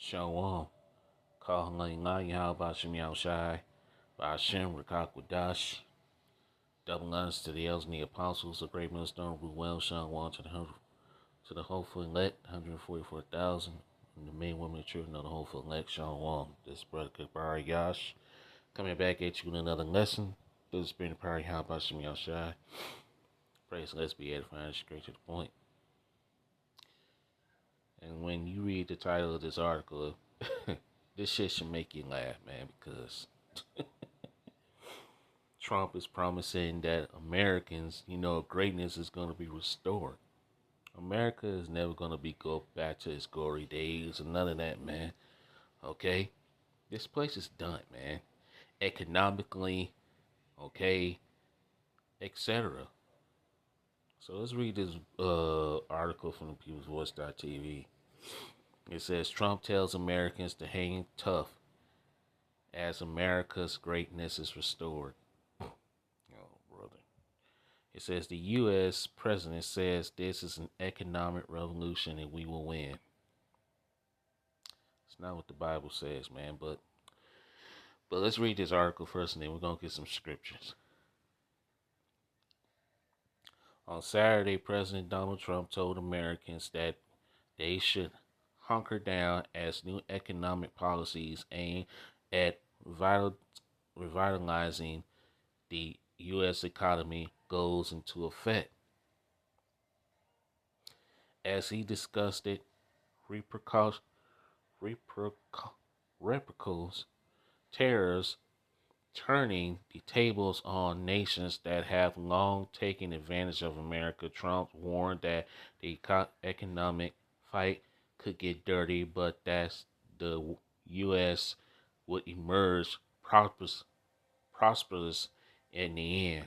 Shalom. Calling Yahweh Bashim Yahushai, Bashim Rakakwadash. Double honors to the elders and the apostles, the great millstone, Ruel, Shalom to the hopeful elect, 144,000, and the men, women, and children of the hopeful elect, Shalom. This is Brother Kabari Yash, coming back at you with another lesson. This is Spirit of Power, Yahweh Bashim Yahushai. Praise, let's be edifying, straight to the point. And when you read the title of this article, this shit should make you laugh, man, because Trump is promising that Americans, greatness is going to be restored. America is never going to go back to its glory days or none of that, man. Okay? This place is done, man. Economically, okay, etc. So let's read this article from ThePeoplesVoice.tv. It says, Trump tells Americans to hang tough as America's greatness is restored. It says the U.S. president says this is an economic revolution and we will win. It's not what the Bible says, man, but let's read this article first and then we're going to get some scriptures. On Saturday, President Donald Trump told Americans that they should hunker down as new economic policies aim at revitalizing the U.S. economy goes into effect. As he discussed it, repercussions, terrors turning the tables on nations that have long taken advantage of America. Trump warned that the economic fight could get dirty, but that the U.S. would emerge prosperous in the end.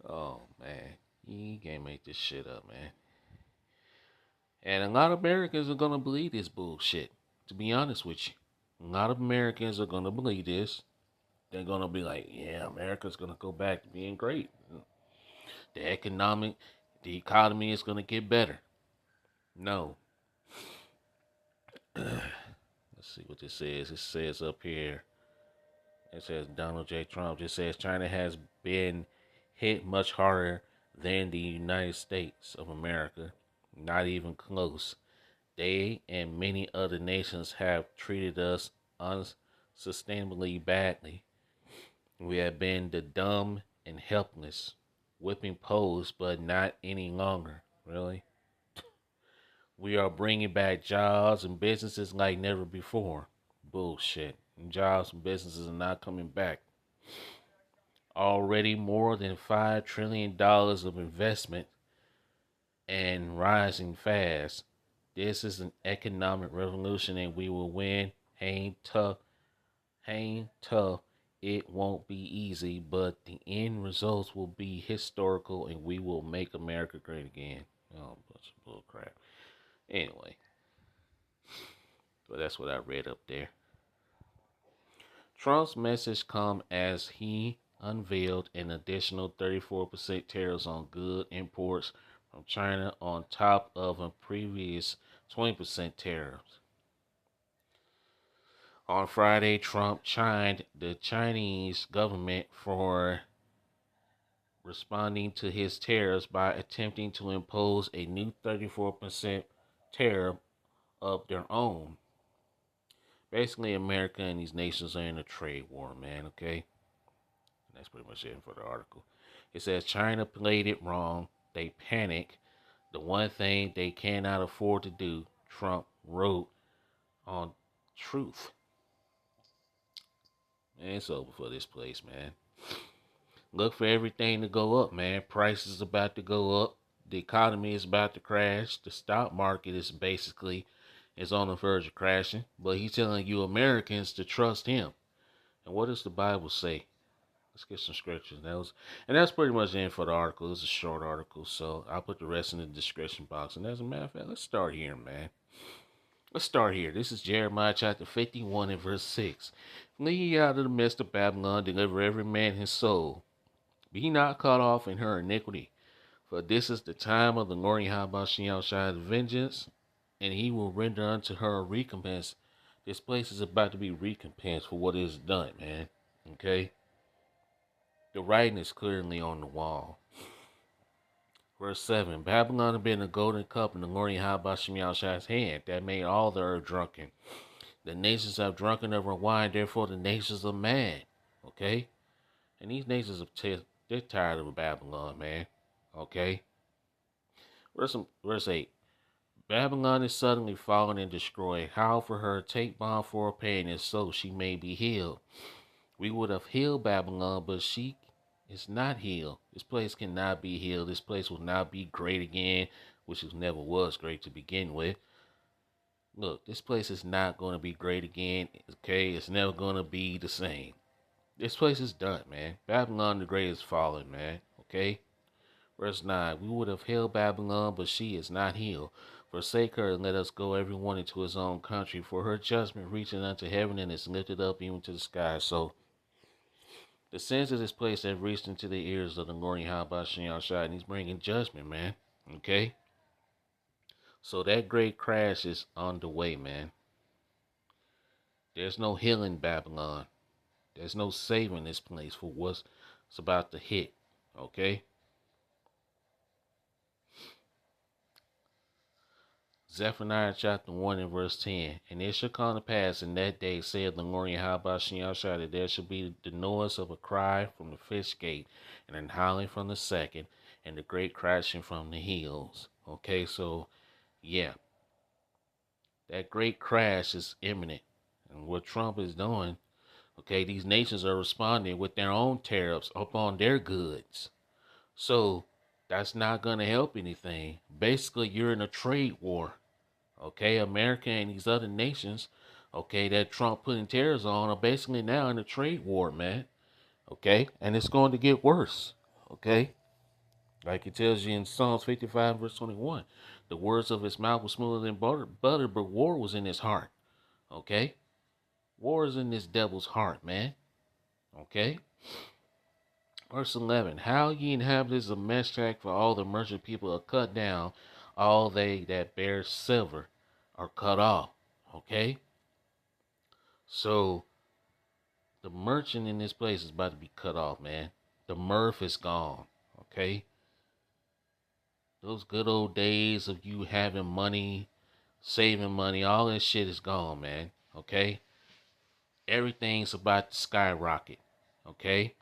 Oh, man. You can't make this shit up, man. And a lot of Americans are going to believe this bullshit, to be honest with you. A lot of Americans are going to believe this. They're going to be like, yeah, America's going to go back to being great. The economy is going to get better. No. Let's see what this says. It says up here, it says Donald J. Trump. It says China has been hit much harder than the United States of America. Not even close. They and many other nations have treated us unsustainably badly. We have been the dumb and helpless, whipping poles, but not any longer. Really? We are bringing back jobs and businesses like never before. Bullshit. And jobs and businesses are not coming back. Already more than $5 trillion of investment and rising fast. This is an economic revolution and we will win. Hang tough. It won't be easy, but the end results will be historical and we will make America great again. Oh, bunch of bull crap. Anyway, but that's what I read up there. Trump's message come as he unveiled an additional 34% tariffs on good imports from China on top of a previous 20% tariffs. On Friday, Trump chimed the Chinese government for responding to his tariffs by attempting to impose a new 34% tariff of their own. Basically, America and these nations are in a trade war, man, okay? And that's pretty much it for the article. It says China played it wrong. They panic. The one thing they cannot afford to do, Trump wrote on Truth. Man, it's over for this place, man. Look for everything to go up, man. Prices about to go up. The economy is about to crash. The stock market is on the verge of crashing. But he's telling you Americans to trust him. And what does the Bible say? Let's get some scriptures. That's pretty much the end for the article. It's a short article, so I'll put the rest in the description box. And as a matter of fact, let's start here, man. Let's start here. This is Jeremiah chapter 51 and verse 6. Flee ye out of the midst of Babylon, deliver every man his soul. Be not cut off in her iniquity, For this is the time of the Lord Yahweh vengeance, and he will render unto her a recompense. This place is about to be recompensed for what is done, man. Okay? The writing is clearly on the wall. Verse 7, Babylon had been a golden cup in the Lord Yahweh's hand that made all the earth drunken. The nations have drunken of her wine, therefore the nations are mad. Okay? And these nations they're tired of Babylon, man. Okay? Verse 8, Babylon is suddenly fallen and destroyed. Howl for her, take balm for her pain, and so she may be healed. We would have healed Babylon, but she is not healed. This place cannot be healed. This place will not be great again, which it never was great to begin with. Look, this place is not going to be great again, okay? It's never going to be the same. This place is done, man. Babylon the Great is fallen, man, okay? Verse 9, we would have healed Babylon, but she is not healed. Forsake her and let us go every one into his own country, for her judgment reaching unto heaven and is lifted up even to the sky. So the sins of this place have reached into the ears of the Lord Yahweh and he's bringing judgment, man. Okay? So that great crash is on the way, man. There's no healing Babylon. There's no saving this place for what's about to hit. Okay? Zephaniah chapter 1 and verse 10. And it shall come to pass in that day, saith the Lord Yahweh, that there shall be the noise of a cry from the fish gate, and an howling from the second, and the great crashing from the hills. Okay, so yeah, that great crash is imminent. And what Trump is doing, okay, these nations are responding with their own tariffs upon their goods. So that's not going to help anything. Basically, you're in a trade war. Okay, America and these other nations, okay, that Trump putting tariffs on are basically now in a trade war, man. Okay, and it's going to get worse. Okay, like it tells you in Psalms 55, verse 21, the words of his mouth were smoother than butter, but war was in his heart. Okay, war is in this devil's heart, man. Okay, verse 11, how ye inhabitants of Meshach, for all the merchant people are cut down, all they that bear silver are cut off. Okay. So the merchant in this place is about to be cut off, man. The mirth is gone. Okay. Those good old days of you having money, saving money, all that shit is gone, man. Okay. Everything's about to skyrocket. Okay.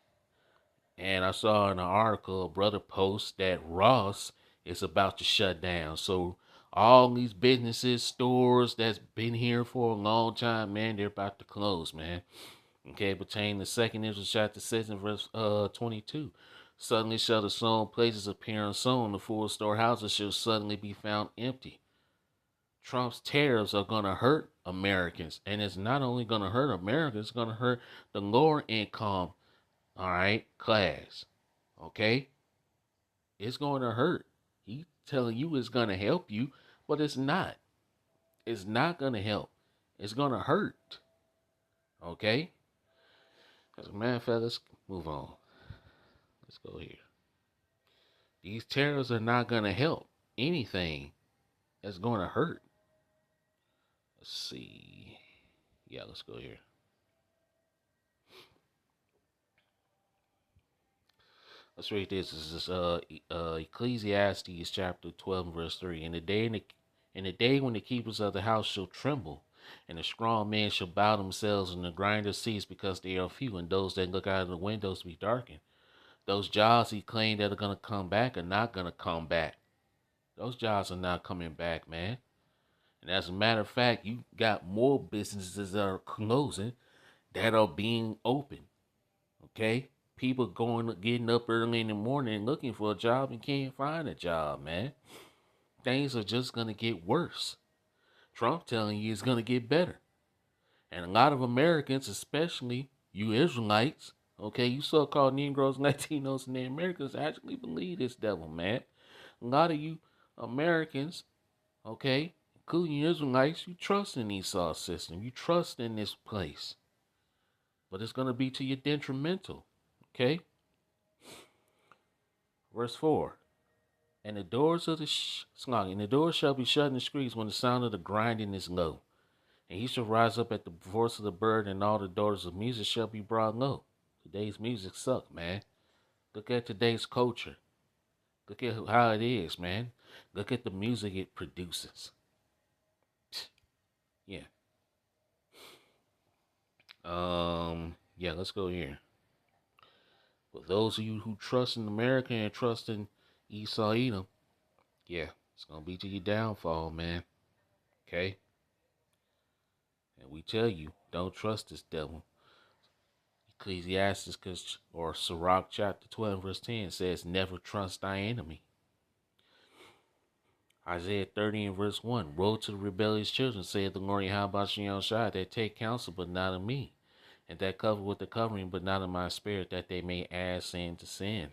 And I saw in an article, a brother post that Ross is about to shut down. So all these businesses, stores that's been here for a long time, man, they're about to close, man. Okay, pertaining to second Israel chapter 6 and verse 22. Suddenly shall the sown places appear unsown, the full storehouses shall suddenly be found empty. Trump's tariffs are going to hurt Americans, and it's not only going to hurt Americans, it's going to hurt the lower income, all right, class. Okay? It's going to hurt. He's telling you it's going to help you, but it's not. It's not going to help. It's going to hurt. Okay? As a matter of fact, let's move on. Let's go here. These tariffs are not going to help anything. That's going to hurt. Let's see. Yeah, let's go here. Let's read this. This is Ecclesiastes chapter 12, verse 3. In the day when the keepers of the house shall tremble, and the strong men shall bow themselves, and the grinders cease because they are few, and those that look out of the windows be darkened. Those jobs he claimed that are going to come back are not going to come back. Those jobs are not coming back, man. And as a matter of fact, you got more businesses that are closing that are being opened. Okay? People getting up early in the morning looking for a job and can't find a job, man. Things are just going to get worse. Trump telling you it's going to get better. And a lot of Americans, especially you Israelites, okay, you so-called Negroes, Latinos, and the Americans actually believe this devil, man. A lot of you Americans, okay, including Israelites, you trust in Esau's system. You trust in this place. But it's going to be to your detrimental, okay? Verse 4. And the doors of the and the doors shall be shut in the streets when the sound of the grinding is low. And he shall rise up at the voice of the bird, and all the daughters of music shall be brought low. Today's music suck, man. Look at today's culture. Look at how it is, man. Look at the music it produces. Yeah. Yeah, let's go here. For those of you who trust in America and trust in Esau Edom, yeah, it's gonna be to your downfall, man. Okay? And we tell you, don't trust this devil. Ecclesiastes or Sirach chapter 12, verse 10 says, never trust thy enemy. Isaiah 30 and verse 1, woe to the rebellious children, saith the Lord Yahweh Shai, that take counsel, but not of me, and that cover with the covering, but not of my spirit, that they may add sin to sin.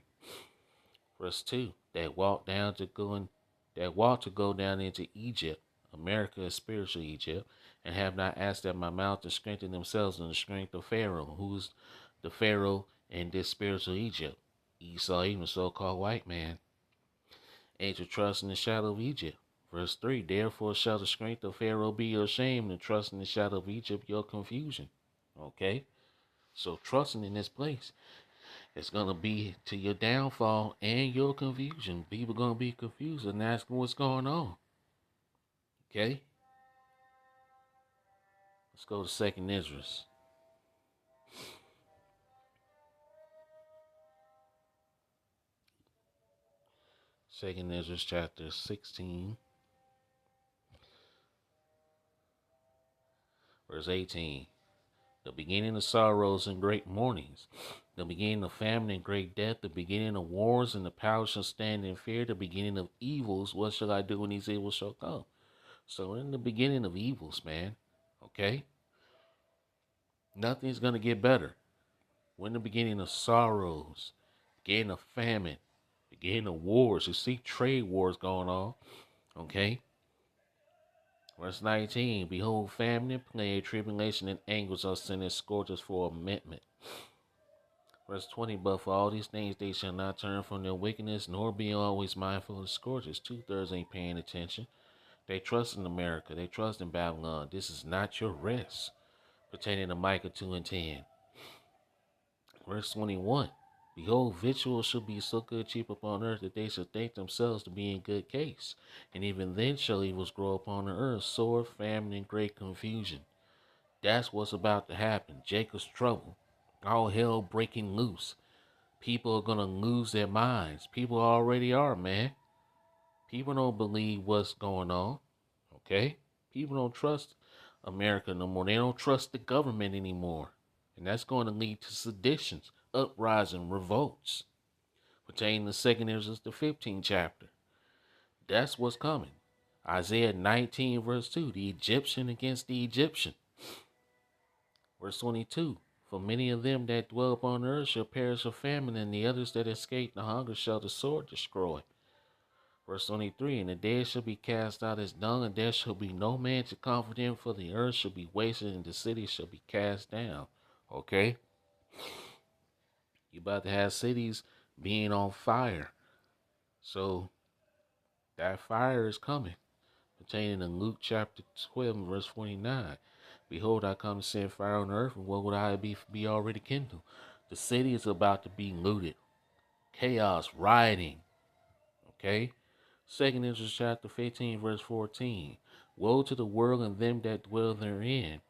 Verse 2, that walk to go down into Egypt. America is spiritual Egypt, and have not asked at my mouth to strengthen themselves in the strength of Pharaoh. Who's the Pharaoh in this spiritual Egypt? Esau, even the so-called white man. And to trust in the shadow of Egypt. Verse 3, therefore shall the strength of Pharaoh be your shame, and trust in the shadow of Egypt your confusion. Okay? So trusting in this place, it's going to be to your downfall and your confusion. People going to be confused and asking what's going on. Okay? Let's go to 2nd Ezra. 2nd Ezra chapter 16, verse 18. The beginning of sorrows and great mournings, the beginning of famine and great death, the beginning of wars, and the power shall stand in fear, the beginning of evils. What shall I do when these evils shall come? So in the beginning of evils, man, okay? Nothing's going to get better. We're in the beginning of sorrows, beginning of famine, beginning of wars. You see trade wars going on, okay? Verse 19, behold, famine and plague, tribulation and anguish are sent as scourges for amendment. Verse 20, but for all these things they shall not turn from their wickedness, nor be always mindful of the scourges. 2/3 ain't paying attention. They trust in America. They trust in Babylon. This is not your rest. Pertaining to Micah 2 and 10. Verse 21, behold, victuals shall be so good cheap upon earth that they shall think themselves to be in good case. And even then shall evils grow upon the earth, sword, famine, and great confusion. That's what's about to happen. Jacob's trouble. All hell breaking loose. People are going to lose their minds. People already are, man. People don't believe what's going on. Okay? People don't trust America no more. They don't trust the government anymore. And that's going to lead to seditions, uprising, revolts. Pertaining to 2nd Ezra, the 15th chapter. That's what's coming. Isaiah 19, verse 2, the Egyptian against the Egyptian. Verse 22, for many of them that dwell upon the earth shall perish of famine, and the others that escape the hunger shall the sword destroy. Verse 23, and the dead shall be cast out as dung, and there shall be no man to comfort them, for the earth shall be wasted, and the city shall be cast down. Okay? You about to have cities being on fire. So, that fire is coming. Pertaining to Luke chapter 12, verse 49. Behold, I come to send fire on earth, and what would I be already kindled? The city is about to be looted. Chaos, rioting. Okay? 2nd Ezra chapter 15, verse 14. Woe to the world and them that dwell therein.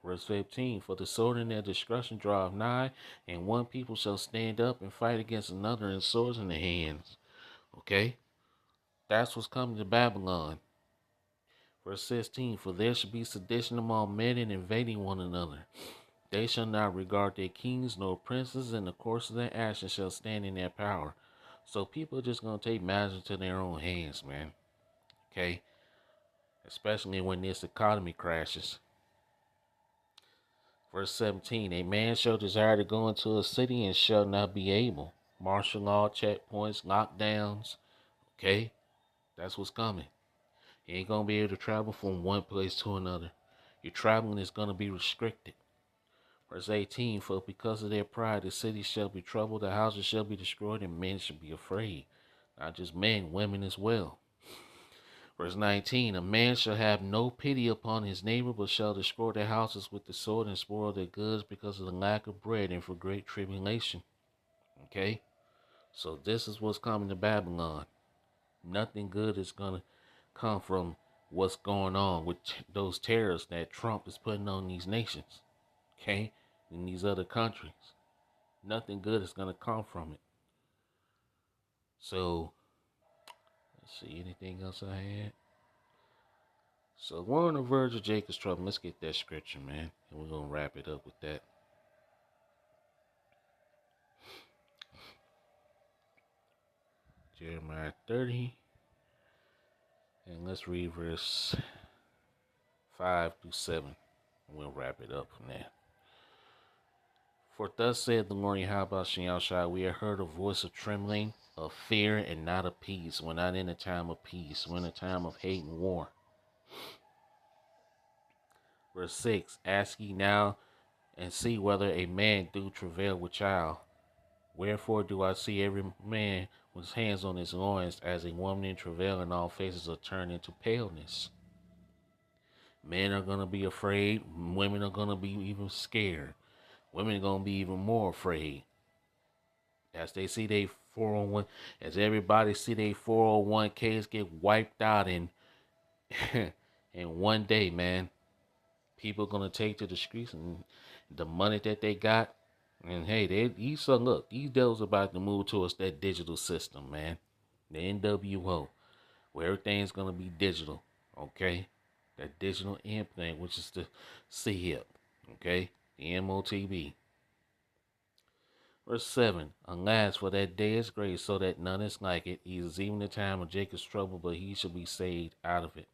Verse 15. For the sword and their destruction draweth nigh, and one people shall stand up and fight against another, and swords in their hands. Okay? That's what's coming to Babylon. Verse 16, for there shall be sedition among men and invading one another. They shall not regard their kings nor princes, and the course of their actions shall stand in their power. So people are just going to take matters into their own hands, man. Okay? Especially when this economy crashes. Verse 17, a man shall desire to go into a city and shall not be able. Martial law, checkpoints, lockdowns. Okay? That's what's coming. You ain't going to be able to travel from one place to another. Your traveling is going to be restricted. Verse 18, for because of their pride, the city shall be troubled, the houses shall be destroyed, and men shall be afraid. Not just men, women as well. Verse 19, a man shall have no pity upon his neighbor, but shall destroy their houses with the sword and spoil their goods because of the lack of bread and for great tribulation. Okay? So this is what's coming to Babylon. Nothing good is going to come from what's going on with those tariffs that Trump is putting on these nations. Okay? In these other countries. Nothing good is going to come from it. So, let's see, anything else I had? So we're on the verge of Jacob's trouble. Let's get that scripture, man. And we're going to wrap it up with that. Jeremiah 30. And let's read verse 5 through 7. And we'll wrap it up from there. For thus said the Lord Yahweh Shai, we have heard a voice of trembling, of fear, and not of peace. We're not in a time of peace. We're in a time of hate and war. Verse 6, ask ye now and see whether a man do travail with child. Wherefore do I see every man with his hands on his loins, as a woman in travail, and all faces are turned into paleness. Men are going to be afraid. Women are going to be even scared. Women are going to be even more afraid. As they see their 401, as everybody see their 401ks get wiped out in in one day, man. People are going to take to the streets and the money that they got. And hey, look, these devils about to move towards that digital system, man. The NWO, where everything's gonna be digital, okay? That digital implant, which is the CHIP, okay? The MOTB. Verse 7, alas, for that day is great, so that none is like it. He is even the time of Jacob's trouble, but he shall be saved out of it.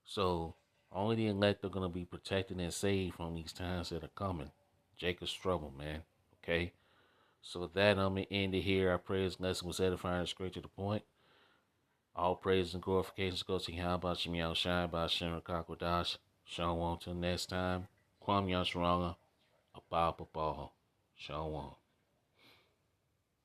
So, only the elect are gonna be protected and saved from these times that are coming. Jacob's trouble, man. Okay? So with that, I'm going to end it here. I pray this lesson was edifying and straight to the point. All praise and glorifications go to Yahweh Shem Yahushua by Shem Rakakwadash. Shalom till next time. Kwam Yasharanga. Abba Babal. Shalom.